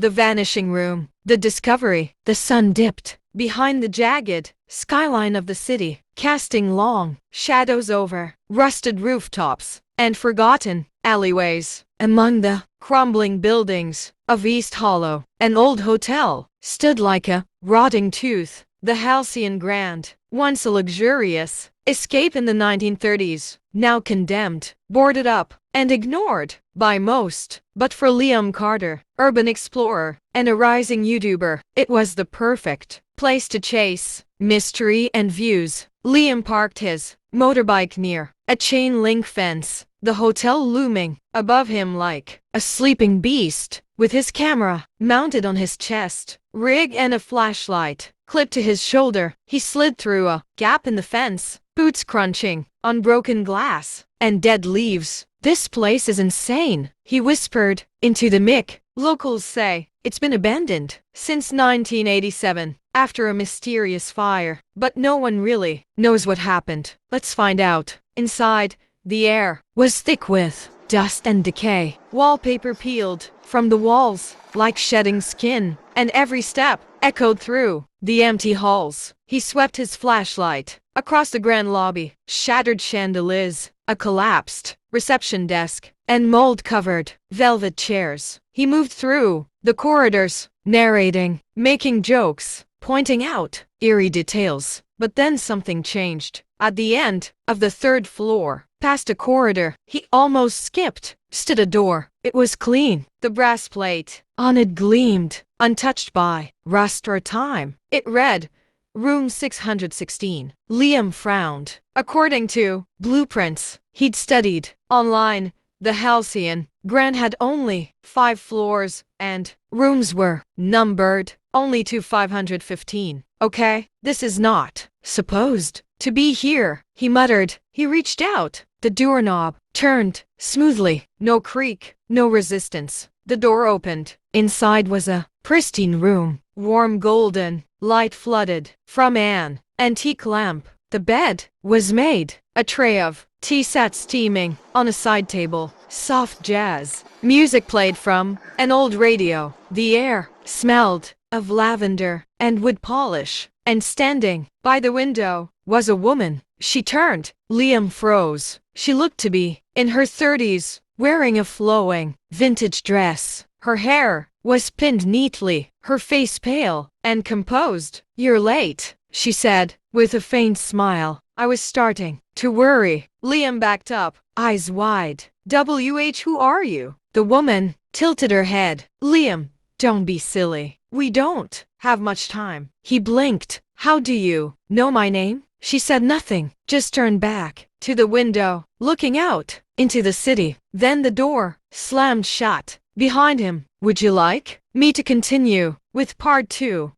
the vanishing room, the discovery. The sun dipped behind the jagged skyline of the city, casting long shadows over rusted rooftops and forgotten alleyways. Among the crumbling buildings of East Hollow, an old hotel stood like a rotting tooth. The Halcyon Grand, once a luxurious escape in the 1930s, now condemned, boarded up, and ignored by most. But for Liam Carter, urban explorer and a rising YouTuber, it was the perfect place to chase mystery and views. Liam parked his motorbike near a chain link fence, the hotel looming above him like a sleeping beast, with his camera mounted on his chest rig and a flashlight clipped to his shoulder. He slid through a gap in the fence, boots crunching on broken glass and dead leaves. "This place is insane," he whispered into the mic. "Locals say it's been abandoned since 1987 after a mysterious fire, but no one really knows what happened. Let's find out." Inside, the air was thick with dust and decay. Wallpaper peeled from the walls like shedding skin, and every step echoed through the empty halls. He swept his flashlight across the grand lobby, shattered chandeliers, a collapsed reception desk, and mold-covered velvet chairs. He moved through the corridors, narrating, making jokes, pointing out eerie details. But then something changed. At the end of the third floor, past a corridor he almost skipped, stood a door. It was clean. The brass plate on it gleamed, untouched by rust or time. It read, "Room 616. Liam frowned. According to blueprints he'd studied online, the Halcyon Grand had only 5 floors, and rooms were numbered only to 515. "Okay, this is not supposed to be here," he muttered. He reached out. The doorknob turned smoothly. No creak, no resistance. The door opened. Inside was a pristine room. Warm golden light flooded from an antique lamp. The bed was made. A tray of tea sat steaming on a side table. Soft jazz music played from an old radio. The air smelled of lavender and wood polish. And standing by the window was a woman. She turned. Liam froze. She looked to be in her 30s, wearing a flowing vintage dress. Her hair was pinned neatly, her face pale and composed. "You're late," she said, with a faint smile. "I was starting to worry." Liam backed up, eyes wide. Who are you?" The woman tilted her head. "Liam, don't be silly. We don't have much time." He blinked. "How do you know my name?" She said nothing, just turned back to the window, looking out into the city. Then the door slammed shut behind him. "Would you like me to continue with part 2?